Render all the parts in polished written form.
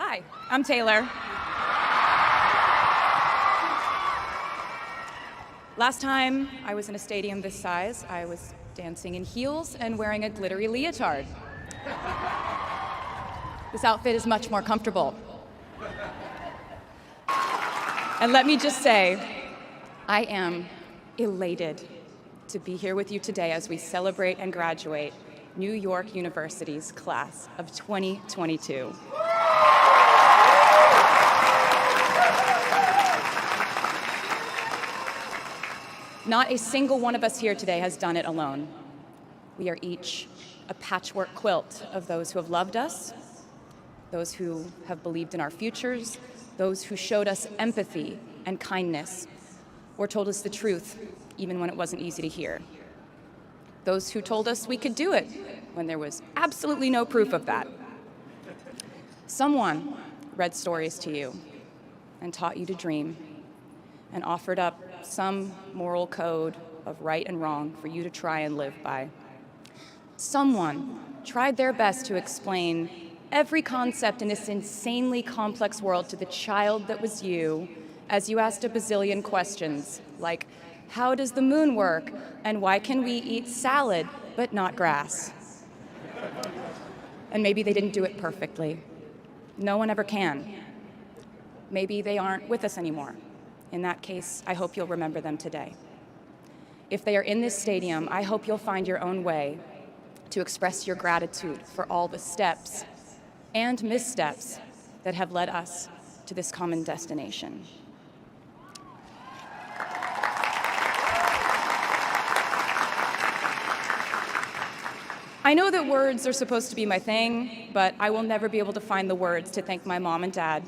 Hi, I'm Taylor. Last time I was in a stadium this size, I was dancing in heels and wearing a glittery leotard. This outfit is much more comfortable. And let me just say, I am elated to be here with you today as we celebrate and graduate New York University's class of 2022. Not a single one of us here today has done it alone. We are each a patchwork quilt of those who have loved us, those who have believed in our futures, those who showed us empathy and kindness, or told us the truth, even when it wasn't easy to hear. Those who told us we could do it when there was absolutely no proof of that. Someone read stories to you and taught you to dream and offered up some moral code of right and wrong for you to try and live by. Someone tried their best to explain every concept in this insanely complex world to the child that was you as you asked a bazillion questions, like, how does the moon work? And why can we eat salad but not grass? And maybe they didn't do it perfectly. No one ever can. Maybe they aren't with us anymore. In that case, I hope you'll remember them today. If they are in this stadium, I hope you'll find your own way to express your gratitude for all the steps and missteps that have led us to this common destination. I know that words are supposed to be my thing, but I will never be able to find the words to thank my mom and dad,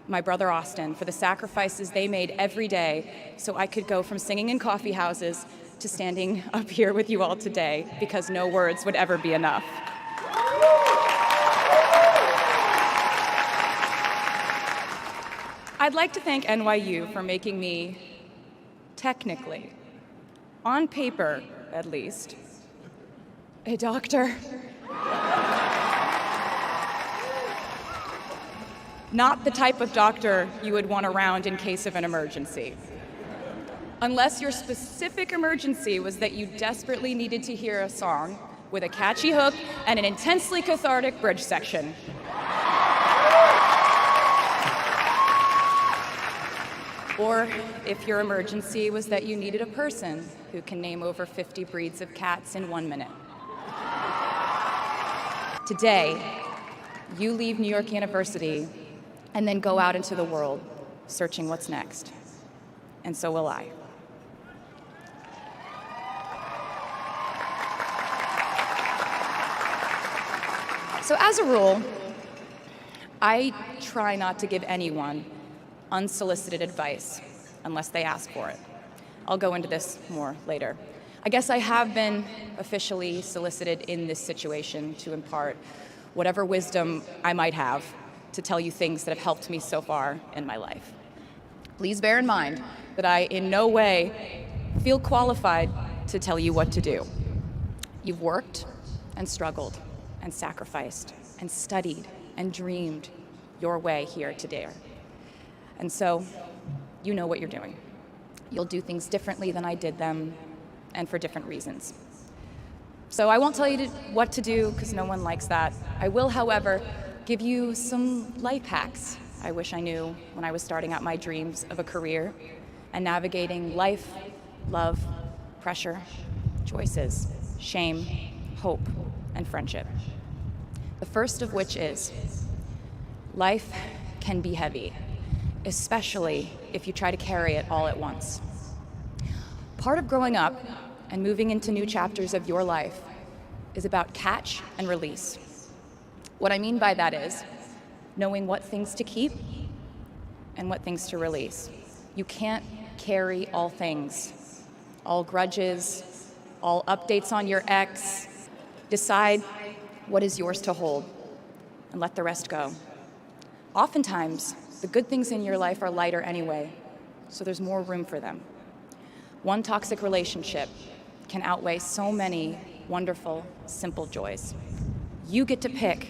my brother Austin, for the sacrifices they made every day so I could go from singing in coffee houses to standing up here with you all today, because no words would ever be enough. I'd like to thank NYU for making me, technically, on paper at least, a doctor. Not the type of doctor you would want around in case of an emergency. Unless your specific emergency was that you desperately needed to hear a song with a catchy hook and an intensely cathartic bridge section. Or if your emergency was that you needed a person who can name over 50 breeds of cats in 1 minute. Today, you leave New York University and then go out into the world searching what's next. And so will I. So as a rule, I try not to give anyone unsolicited advice unless they ask for it. I'll go into this more later. I guess I have been officially solicited in this situation to impart whatever wisdom I might have to tell you things that have helped me so far in my life. Please bear in mind that I in no way feel qualified to tell you what to do. You've worked and struggled and sacrificed and studied and dreamed your way here today. And so you know what you're doing. You'll do things differently than I did them, and for different reasons. So I won't tell you what to do, because no one likes that. I will, however, give you some life hacks I wish I knew when I was starting out my dreams of a career and navigating life, love, pressure, choices, shame, hope, and friendship. The first of which is, life can be heavy, especially if you try to carry it all at once. Part of growing up and moving into new chapters of your life is about catch and release. What I mean by that is knowing what things to keep and what things to release. You can't carry all things, all grudges, all updates on your ex. Decide what is yours to hold and let the rest go. Oftentimes, the good things in your life are lighter anyway, so there's more room for them. One toxic relationship can outweigh so many wonderful, simple joys. You get to pick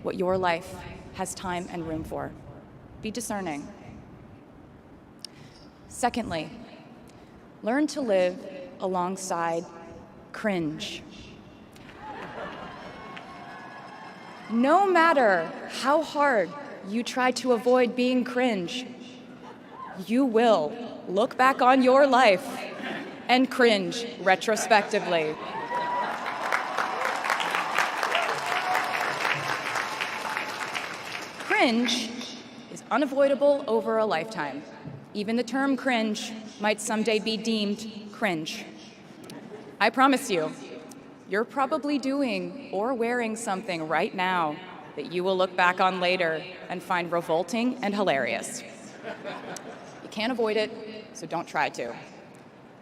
what your life has time and room for. Be discerning. Secondly, learn to live alongside cringe. No matter how hard you try to avoid being cringe, you will look back on your life and cringe retrospectively. Cringe is unavoidable over a lifetime. Even the term cringe might someday be deemed cringe. I promise you, you're probably doing or wearing something right now that you will look back on later and find revolting and hilarious. You can't avoid it, so don't try to.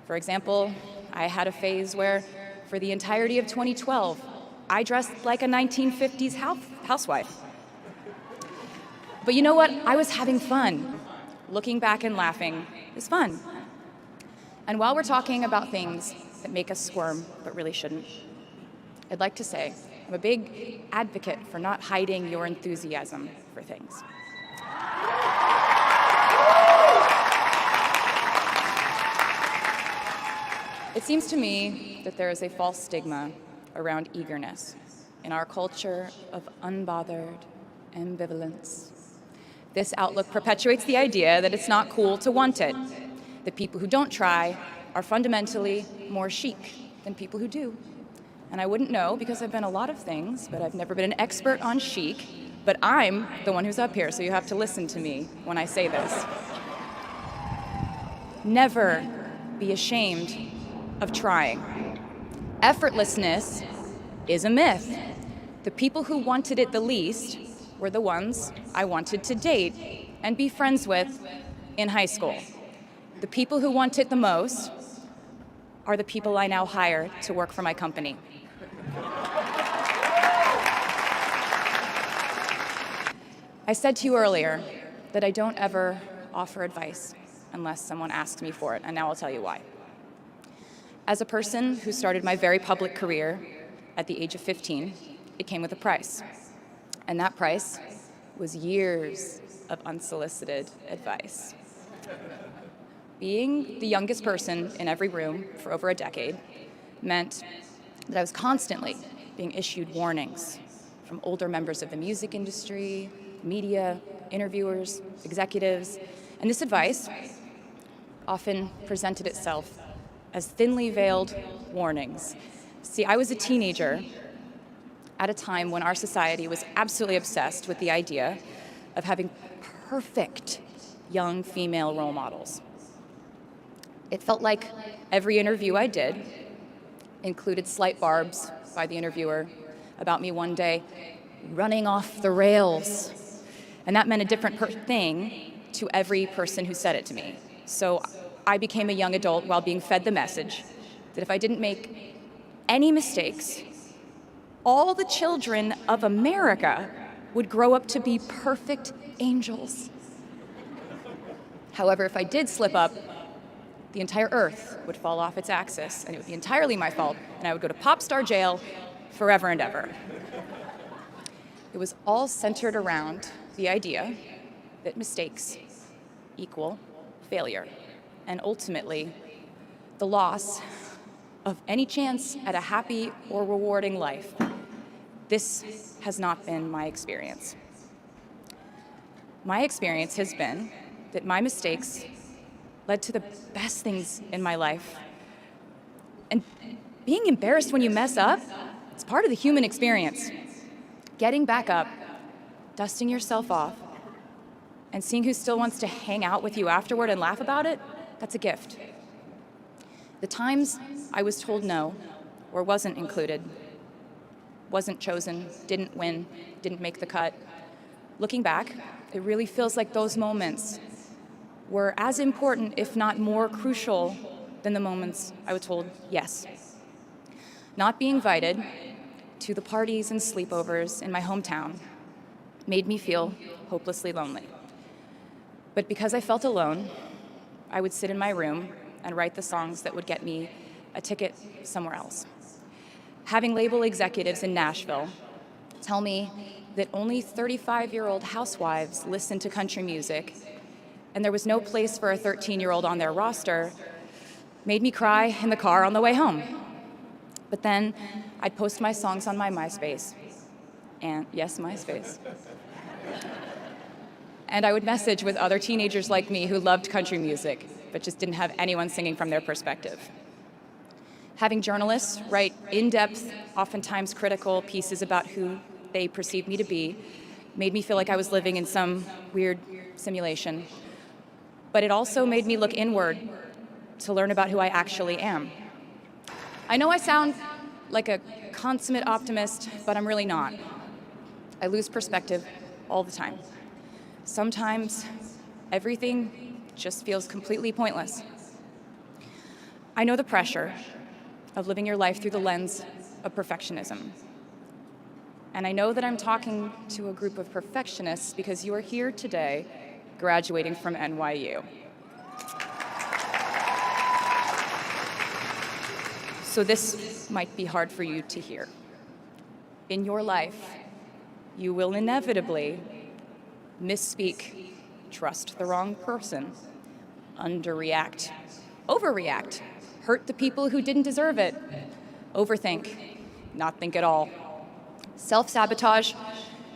For example, I had a phase where, for the entirety of 2012, I dressed like a 1950s housewife. But you know what? I was having fun. Looking back and laughing is fun. And while we're talking about things that make us squirm but really shouldn't, I'd like to say I'm a big advocate for not hiding your enthusiasm for things. It seems to me that there is a false stigma around eagerness in our culture of unbothered ambivalence. This outlook perpetuates the idea that it's not cool to want it, that people who don't try are fundamentally more chic than people who do. And I wouldn't know because I've been a lot of things, but I've never been an expert on chic, but I'm the one who's up here, so you have to listen to me when I say this. Never be ashamed of trying. Effortlessness is a myth. The people who wanted it the least were the ones I wanted to date and be friends with in high school. The people who want it the most are the people I now hire to work for my company. I said to you earlier that I don't ever offer advice unless someone asks me for it, and now I'll tell you why. As a person who started my very public career at the age of 15, it came with a price. And that price was years of unsolicited advice. Being the youngest person in every room for over a decade meant that I was constantly being issued warnings from older members of the music industry, media, interviewers, executives, and this advice often presented itself as thinly veiled warnings. See, I was a teenager at a time when our society was absolutely obsessed with the idea of having perfect young female role models. It felt like every interview I did included slight barbs by the interviewer about me one day running off the rails. And that meant a different thing to every person who said it to me. So I became a young adult while being fed the message that if I didn't make any mistakes, all the children of America would grow up to be perfect angels. However, if I did slip up, the entire earth would fall off its axis, and it would be entirely my fault, and I would go to pop star jail forever and ever. It was all centered around the idea that mistakes equal failure, and ultimately, the loss of any chance at a happy or rewarding life. This has not been my experience. My experience has been that my mistakes led to the best things in my life. And being embarrassed when you mess up, it's part of the human experience. Getting back up, dusting yourself off, and seeing who still wants to hang out with you afterward and laugh about it, that's a gift. The times I was told no, or wasn't included, wasn't chosen, didn't win, didn't make the cut, looking back, it really feels like those moments were as important, if not more crucial, than the moments I was told yes. Not being invited to the parties and sleepovers in my hometown made me feel hopelessly lonely. But because I felt alone, I would sit in my room and write the songs that would get me a ticket somewhere else. Having label executives in Nashville tell me that only 35-year-old housewives listen to country music, and there was no place for a 13-year-old on their roster, made me cry in the car on the way home. But then I'd post my songs on my MySpace. And yes, MySpace. And I would message with other teenagers like me who loved country music, but just didn't have anyone singing from their perspective. Having journalists write in-depth, oftentimes critical pieces about who they perceived me to be made me feel like I was living in some weird simulation. But it also made me look inward to learn about who I actually am. I know I sound like a consummate optimist, but I'm really not. I lose perspective all the time. Sometimes everything just feels completely pointless. I know the pressure of living your life through the lens of perfectionism. And I know that I'm talking to a group of perfectionists because you are here today graduating from NYU. So this might be hard for you to hear. In your life, you will inevitably misspeak, trust the wrong person, underreact, overreact, hurt the people who didn't deserve it, overthink, not think at all, self-sabotage,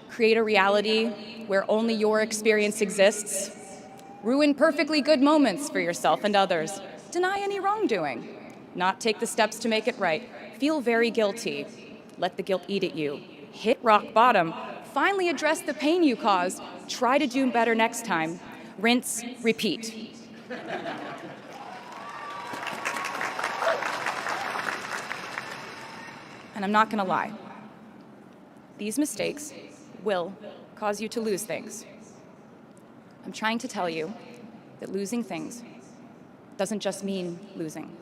create a reality where only your experience exists, ruin perfectly good moments for yourself and others, deny any wrongdoing, not take the steps to make it right, feel very guilty, let the guilt eat at you, hit rock bottom, finally address the pain you caused, try to do better next time, rinse, repeat. And I'm not gonna lie. These mistakes will cause you to lose things. I'm trying to tell you that losing things doesn't just mean losing.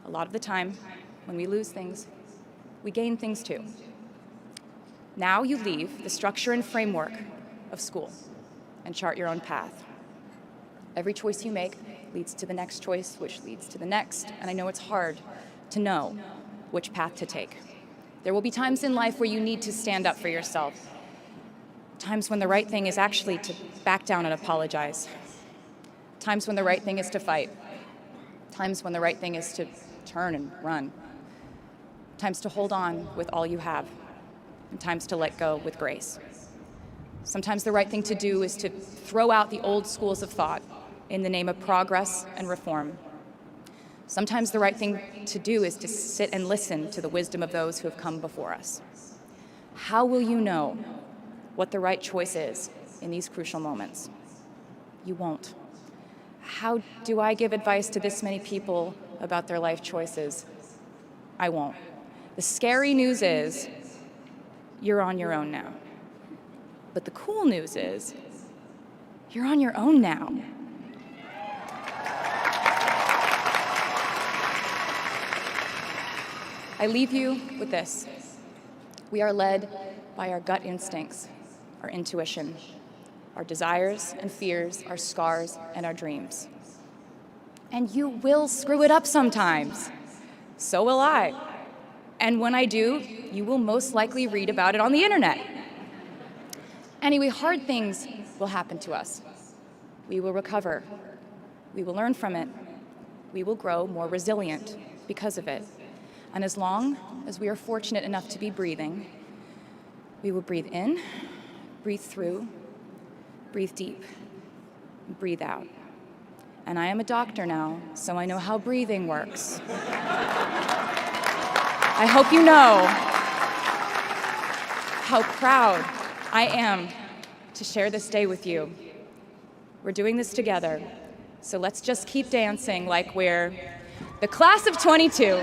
A lot of the time, when we lose things, we gain things too. Now you leave the structure and framework of school and chart your own path. Every choice you make leads to the next choice, which leads to the next, and I know it's hard to know which path to take. There will be times in life where you need to stand up for yourself. Times when the right thing is actually to back down and apologize. Times when the right thing is to fight. Times when the right thing is to turn and run. Times to hold on with all you have. And times to let go with grace. Sometimes the right thing to do is to throw out the old schools of thought in the name of progress and reform. Sometimes the right thing to do is to sit and listen to the wisdom of those who have come before us. How will you know what the right choice is in these crucial moments? You won't. How do I give advice to this many people about their life choices? I won't. The scary news is you're on your own now. But the cool news is you're on your own now. I leave you with this. We are led by our gut instincts, our intuition, our desires and fears, our scars and our dreams. And you will screw it up sometimes. So will I. And when I do, you will most likely read about it on the internet. Anyway, hard things will happen to us. We will recover. We will learn from it. We will grow more resilient because of it. And as long as we are fortunate enough to be breathing, we will breathe in, breathe through, breathe deep, breathe out. And I am a doctor now, so I know how breathing works. I hope you know how proud I am to share this day with you. We're doing this together, so let's just keep dancing like we're the class of 22.